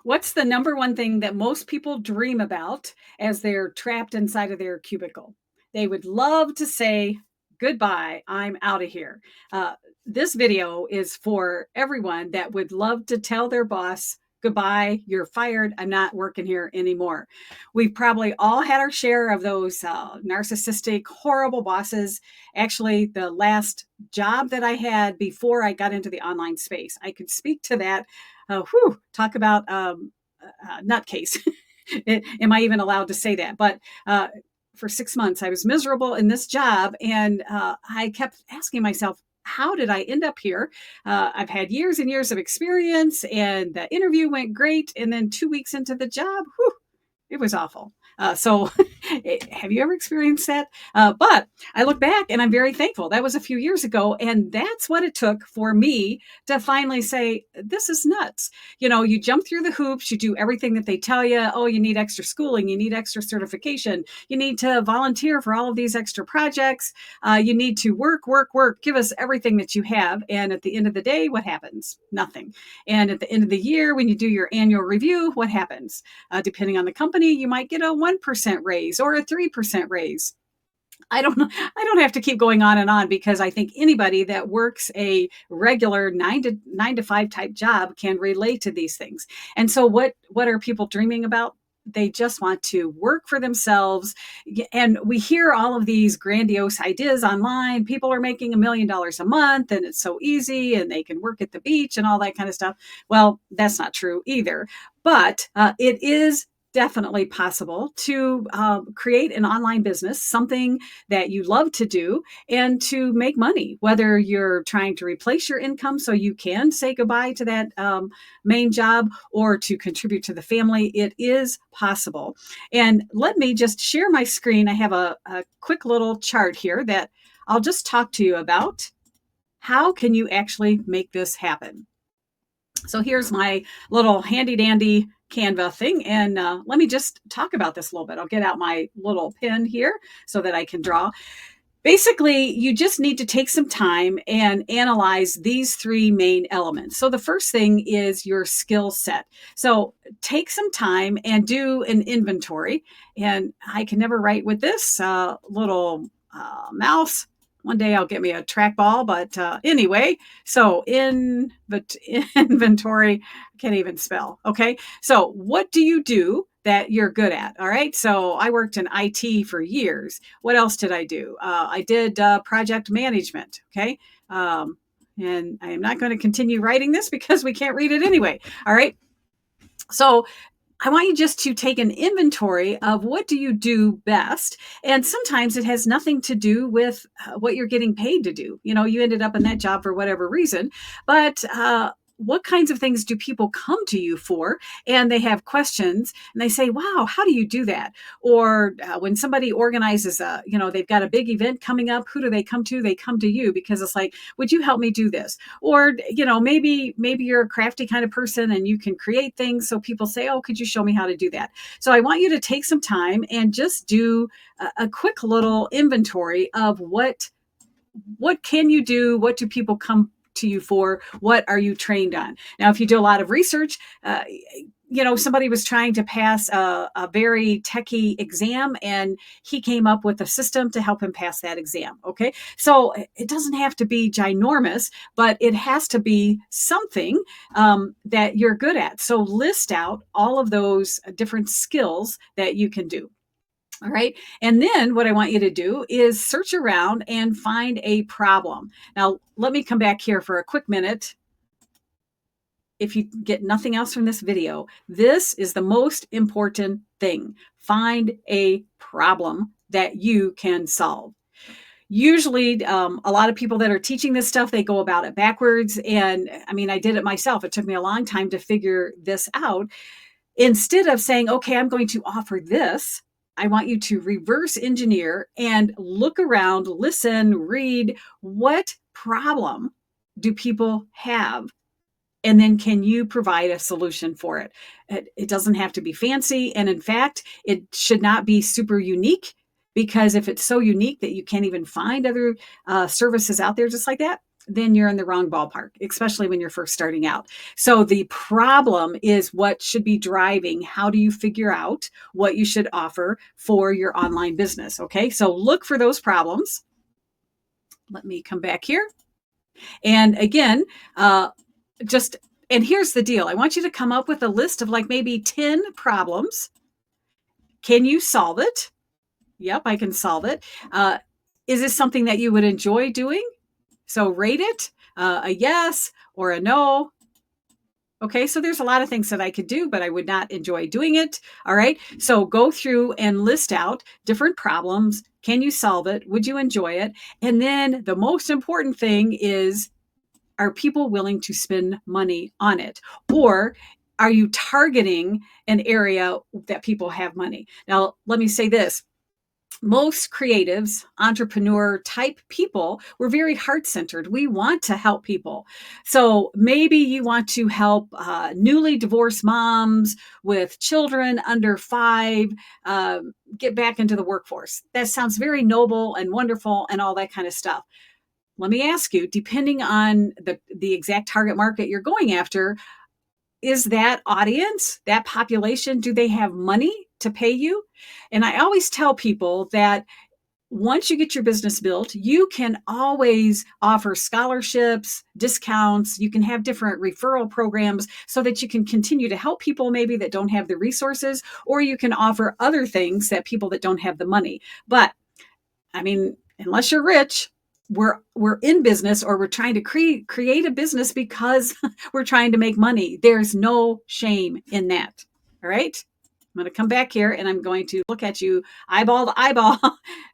What's the number one thing that most people dream about as they're trapped inside of their cubicle? They would love to say, goodbye, I'm out of here. This video is for everyone that would love to tell their boss, goodbye, you're fired, I'm not working here anymore. We've probably all had our share of those narcissistic, horrible bosses. Actually, the last job that I had before I got into the online space, I could speak to that. Talk about nutcase. Am I even allowed to say that? But for 6 months, I was miserable in this job, and I kept asking myself, how did I end up here? I've had years and years of experience, and the interview went great. And then 2 weeks into the job, it was awful. So have you ever experienced that? But I look back and I'm very thankful. That was a few years ago. And that's what it took for me to finally say, this is nuts. You jump through the hoops, you do everything that they tell you. Oh, you need extra schooling, you need extra certification, you need to volunteer for all of these extra projects. You need to work, work, work, give us everything that you have. And at the end of the day, what happens? Nothing. And at the end of the year, when you do your annual review, what happens? Depending on the company, you might get a 1% raise or a 3% raise. I don't know. I don't have to keep going on and on, because I think anybody that works a regular 9 to 5 type job can relate to these things. And so what are people dreaming about? They just want to work for themselves. And we hear all of these grandiose ideas online. People are making $1 million a month and it's so easy and they can work at the beach and all that kind of stuff. Well, that's not true either. But it is definitely possible to create an online business, something that you love to do, and to make money, whether you're trying to replace your income so you can say goodbye to that main job, or to contribute to the family. It is possible. And let me just share my screen. I have a quick little chart here that I'll just talk to you about. How can you actually make this happen? So here's my little handy dandy Canva thing. And let me just talk about this a little bit. I'll get out my little pen here so that I can draw. Basically, you just need to take some time and analyze these three main elements. So the first thing is your skill set. So take some time and do an inventory. And I can never write with this little mouse. One day I'll get me a trackball, but anyway, so inventory, I can't even spell. Okay. So what do you do that you're good at? All right. So I worked in IT for years. What else did I do? I did project management. Okay. And I am not going to continue writing this because we can't read it anyway. All right. So I want you just to take an inventory of what do you do best. And sometimes it has nothing to do with what you're getting paid to do. You ended up in that job for whatever reason, but what kinds of things do people come to you for? And they have questions and they say, wow, how do you do that? Or when somebody organizes they've got a big event coming up, who do they come to? They come to you because it's like, would you help me do this? Or, maybe you're a crafty kind of person and you can create things. So people say, oh, could you show me how to do that? So I want you to take some time and just do a quick little inventory of what can you do? What do people come to you for? What are you trained on? Now, if you do a lot of research, somebody was trying to pass a very techie exam and he came up with a system to help him pass that exam. Okay. So it doesn't have to be ginormous, but it has to be something that you're good at. So list out all of those different skills that you can do. All right. And then what I want you to do is search around and find a problem. Now, let me come back here for a quick minute. If you get nothing else from this video, this is the most important thing. Find a problem that you can solve. Usually, a lot of people that are teaching this stuff, they go about it backwards. And I did it myself. It took me a long time to figure this out. Instead of saying, okay, I'm going to offer this, I want you to reverse engineer and look around, listen, read, what problem do people have? And then can you provide a solution for it? It doesn't have to be fancy. And in fact, it should not be super unique, because if it's so unique that you can't even find other services out there just like that, then you're in the wrong ballpark, especially when you're first starting out. So the problem is what should be driving. How do you figure out what you should offer for your online business? Okay, so look for those problems. Let me come back here. And again, just, and here's the deal. I want you to come up with a list of like maybe 10 problems. Can you solve it? Yep, I can solve it. Is this something that you would enjoy doing? So rate it a yes or a no. Okay, so there's a lot of things that I could do, but I would not enjoy doing it. All right, so go through and list out different problems. Can you solve it? Would you enjoy it? And then the most important thing is, are people willing to spend money on it? Or are you targeting an area that people have money? Now, let me say this. Most creatives, entrepreneur type people, we're very heart centered. We want to help people. So maybe you want to help newly divorced moms with children under 5 get back into the workforce. That sounds very noble and wonderful and all that kind of stuff. Let me ask you, depending on the exact target market you're going after, is that audience, that population, do they have money to pay you? And I always tell people that once you get your business built, you can always offer scholarships, discounts. You can have different referral programs so that you can continue to help people maybe that don't have the resources, or you can offer other things that people that don't have the money. But I mean, unless you're rich, we're in business, or we're trying to create a business because we're trying to make money. There's no shame in that. All right. I'm going to come back here and I'm going to look at you eyeball to eyeball.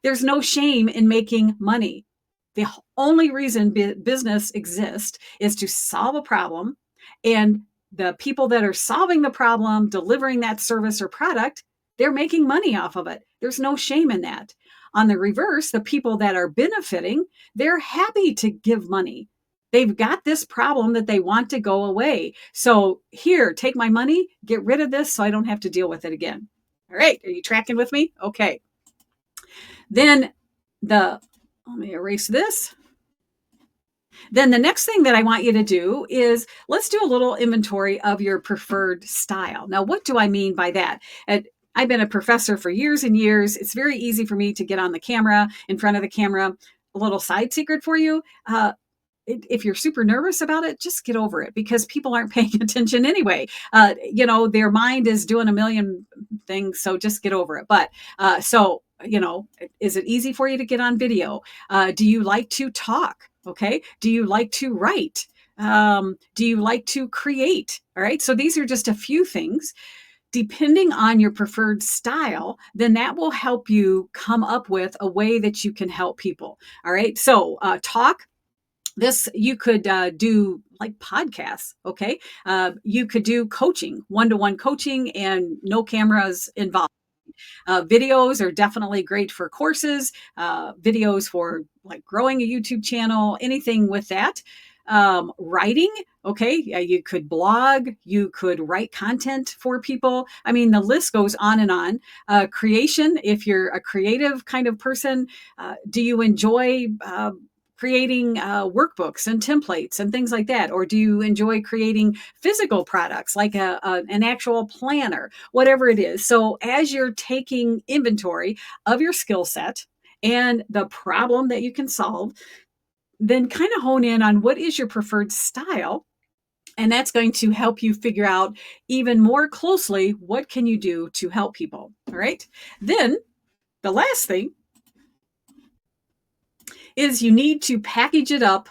There's no shame in making money. The only reason business exists is to solve a problem, and the people that are solving the problem, delivering that service or product, they're making money off of it. There's no shame in that. On the reverse, the people that are benefiting, they're happy to give money. They've got this problem that they want to go away. So here, take my money, get rid of this so I don't have to deal with it again. All right, are you tracking with me? Okay. Then let me erase this. Then the next thing that I want you to do is, let's do a little inventory of your preferred style. Now, what do I mean by that? I've been a professor for years and years. It's very easy for me to get on the camera, in front of the camera. A little side secret for you. If you're super nervous about it, just get over it, because people aren't paying attention anyway. Their mind is doing a million things, so just get over it. But is it easy for you to get on video? Do you like to talk? Okay. Do you like to write? Do you like to create? All right. So these are just a few things. Depending on your preferred style, then that will help you come up with a way that you can help people. All right. So talk. This, you could do like podcasts. Okay. You could do coaching, one-to-one coaching, and no cameras involved. Videos are definitely great for courses, videos for like growing a YouTube channel, anything with that. Writing, okay, you could blog, you could write content for people. I mean, the list goes on and on. Creation, if you're a creative kind of person, do you enjoy creating workbooks and templates and things like that? Or do you enjoy creating physical products like an actual planner, whatever it is? So as you're taking inventory of your skill set and the problem that you can solve, then kind of hone in on what is your preferred style. And that's going to help you figure out even more closely what can you do to help people. All right. Then the last thing is, you need to package it up,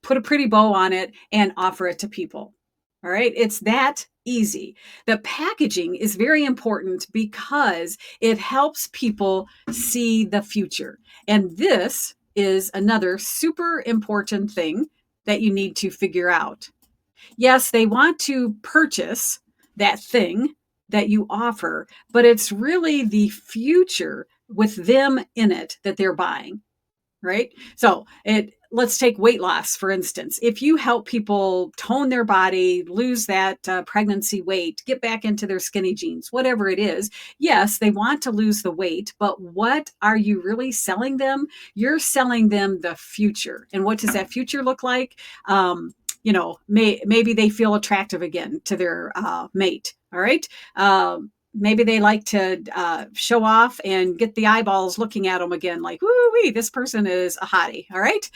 put a pretty bow on it, and offer it to people. All right. It's that easy. The packaging is very important because it helps people see the future. And this is another super important thing that you need to figure out. Yes, they want to purchase that thing that you offer, but it's really the future with them in it that they're buying. Right? So let's take weight loss, for instance. If you help people tone their body, lose that pregnancy weight, get back into their skinny jeans, whatever it is, yes, they want to lose the weight, but what are you really selling them? You're selling them the future. And what does that future look like? Maybe they feel attractive again to their mate. All right. Maybe they like to show off and get the eyeballs looking at them again, like, woo-wee, this person is a hottie. All right.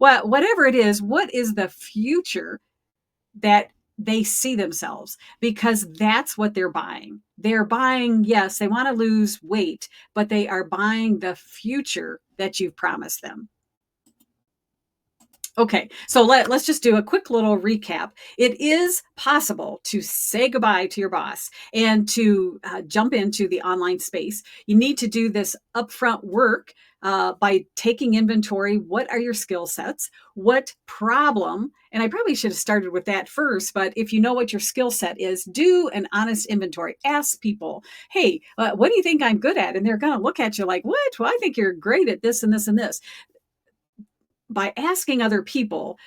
Well, whatever it is, what is the future that they see themselves? Because that's what they're buying. They're buying, yes, they want to lose weight, but they are buying the future that you've promised them. Okay, so let's just do a quick little recap. It is possible to say goodbye to your boss and to jump into the online space. You need to do this upfront work by taking inventory. What are your skill sets? What problem? And I probably should have started with that first, but if you know what your skill set is, do an honest inventory. Ask people, hey, what do you think I'm good at? And they're going to look at you like, what? Well, I think you're great at this and this and this. By asking other people,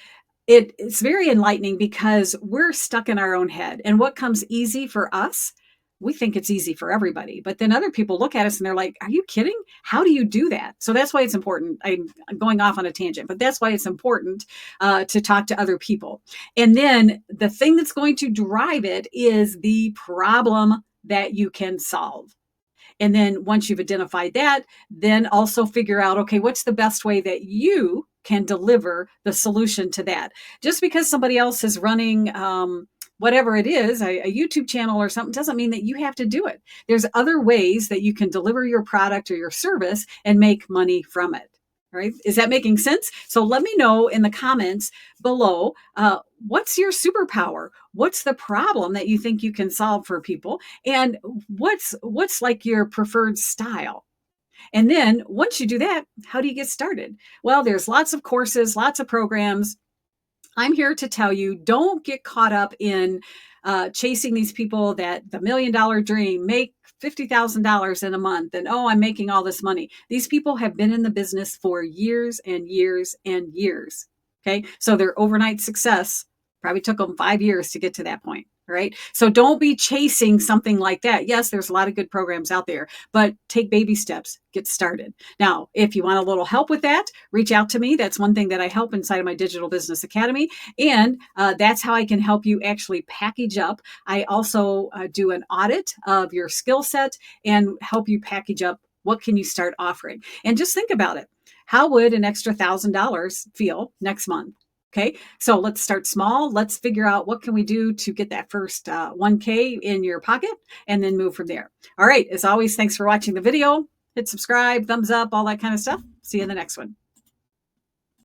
it's very enlightening because we're stuck in our own head. And what comes easy for us, we think it's easy for everybody. But then other people look at us and they're like, are you kidding? How do you do that? So that's why it's important. I'm going off on a tangent, but that's why it's important to talk to other people. And then the thing that's going to drive it is the problem that you can solve. And then once you've identified that, then also figure out, okay, what's the best way that you can deliver the solution to that? Just because somebody else is running whatever it is, a YouTube channel or something, doesn't mean that you have to do it. There's other ways that you can deliver your product or your service and make money from it. Right? Is that making sense? So let me know in the comments below, what's your superpower? What's the problem that you think you can solve for people? And what's like your preferred style? And then once you do that, how do you get started? Well, there's lots of courses, lots of programs. I'm here to tell you, don't get caught up in chasing these people that the $1 million dream, make $50,000 in a month, and oh, I'm making all this money. These people have been in the business for years and years and years. Okay, so their overnight success probably took them 5 years to get to that point. Right. So don't be chasing something like that. Yes, there's a lot of good programs out there, but take baby steps, get started. Now, if you want a little help with that, reach out to me. That's one thing that I help inside of my Digital Business Academy. And that's how I can help you actually package up. I also do an audit of your skill set and help you package up. What can you start offering? And just think about it. How would an extra $1,000 feel next month? Okay, so let's start small. Let's figure out what can we do to get that first 1K in your pocket and then move from there. All right, as always, thanks for watching the video. Hit subscribe, thumbs up, all that kind of stuff. See you in the next one.